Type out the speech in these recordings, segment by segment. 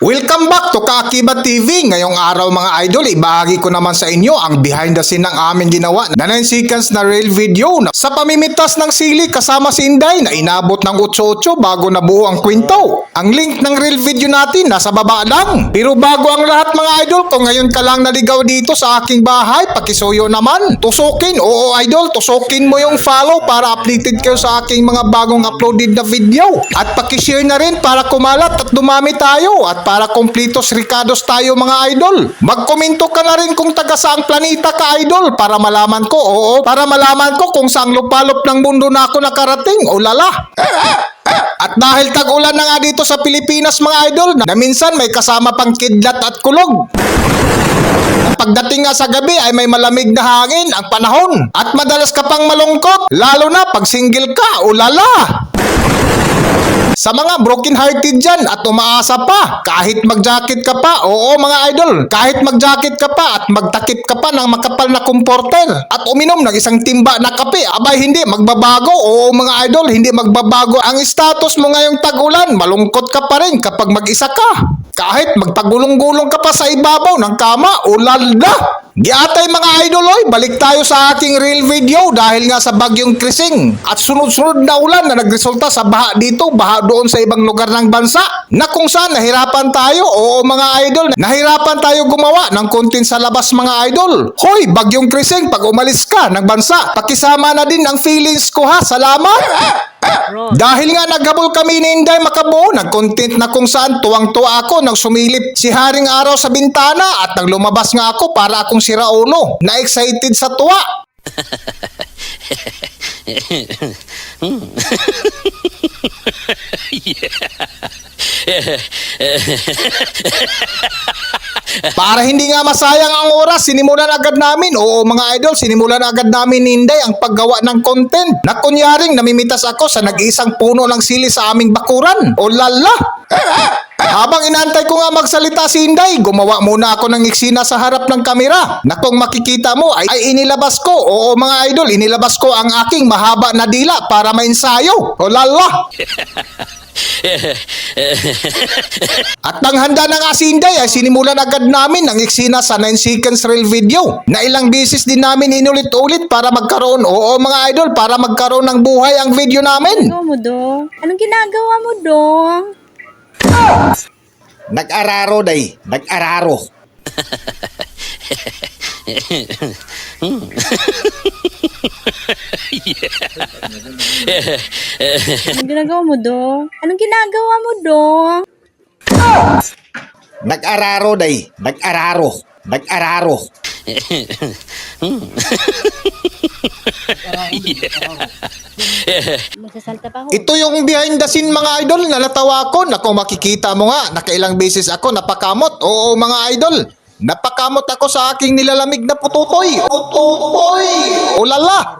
Welcome back to Kaakibat TV. Ngayong araw mga idol, ibahagi ko naman sa inyo ang behind the scene ng aming ginawa na 9 seconds na real video na sa pamimitas ng sili kasama si Inday na inabot ng 8-8 bago nabuo ang kwento. Ang link ng real video natin nasa baba lang. Pero bago ang lahat mga idol, kung ngayon ka lang naligaw dito sa aking bahay, pakisuyo naman. Tusukin, oo idol, tusukin mo yung follow para updated kayo sa aking mga bagong uploaded na video. At pakishare na rin para kumalat at dumami tayo at para kompletos ricados tayo mga idol. Magkomento ka na rin kung taga saang planeta ka idol para malaman ko, para malaman ko kung saang lupalop ng mundo na ako nakarating, o lala. At dahil tag-ulan na nga dito sa Pilipinas mga idol na minsan may kasama pang kidlat at kulog. Pagdating nga sa gabi ay may malamig na hangin ang panahon at madalas ka pang malungkot lalo na pag single ka, o lala. Sa mga broken hearted dyan at umaasa pa, kahit mag-jacket ka pa, oo mga idol, kahit mag-jacket ka pa at magtakip ka pa ng makapal na komporter at uminom ng isang timba na kape, abay hindi magbabago, oo mga idol, hindi magbabago ang status mo ngayong tag-ulan, malungkot ka pa rin kapag mag-isa ka. Kahit magpagulong-gulong ka pa sa ibabaw ng kama, ulalda. Giatay mga idol, oy, balik tayo sa aking real video dahil nga sa bagyong Krising at sunod-sunod na ulan na nagresulta sa baha dito, baha doon sa ibang lugar ng bansa na kung saan nahirapan tayo, oo mga idol, nahirapan tayo gumawa ng content sa labas mga idol. Hoy, bagyong Krising, pag umalis ka ng bansa, pakisama na din ang feelings ko ha, salamat. Dahil nga naghabol kami ni Inday Macabuo ng content na kung saan tuwang-tuwa ako nang sumilip si Haring Araw sa bintana at nang lumabas nga ako para akong si Raulo na excited sa tuwa. Para hindi nga masayang ang oras, sinimulan agad namin, oo mga idol, sinimulan agad namin ni Inday ang paggawa ng content na kunyaring namimitas ako sa nag-iisang puno ng sili sa aming bakuran, o lala. Habang inantay ko nga magsalita si Inday, gumawa muna ako ng eksena sa harap ng kamera na kung makikita mo ay inilabas ko, oo mga idol, inilabas ko ang aking mahaba na dila para mainsayo, o lala. At nang handa na nga si Inday ay sinimulan agad namin ang eksena sa 9 seconds real video na ilang beses din namin inulit-ulit para magkaroon, oo mga idol, para magkaroon ng buhay ang video namin. Ginagawa mo, Dong? Anong ginagawa mo, Dong? Nag-araro day, nag-araro. Anong ginagawa mo, Dong? Anong ginagawa mo, Dong? Nag-araro day, nag-araro, nag-araro. Magsasalta pa ako. Ito yung behind the scene mga idol na natawa ko na kung makikita mo nga nakailang beses ako napakamot. Oo mga idol, napakamot ako sa aking nilalamig na pututoy. Pututoy! Ulala!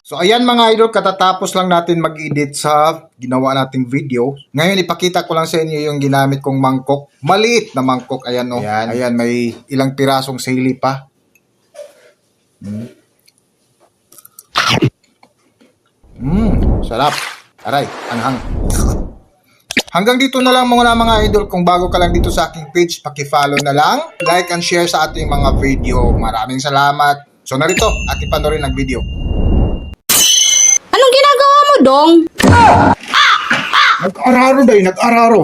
So ayan mga idol, katatapos lang natin mag-edit sa ginawa nating video. Ngayon ipakita ko lang sa inyo yung ginamit kong mangkok. Maliit na mangkok, ayan o. Ayan, may ilang pirasong sili pa. Sarap. Aray, anghang. Hanggang dito na lang muna mga idol. Kung bago ka lang dito sa aking page, paki-follow na lang. Like and share sa ating mga video. Maraming salamat. So narito, ating panoorin ang video. Anong ginagawa mo, Dong? Nag-araro day, nag-araro.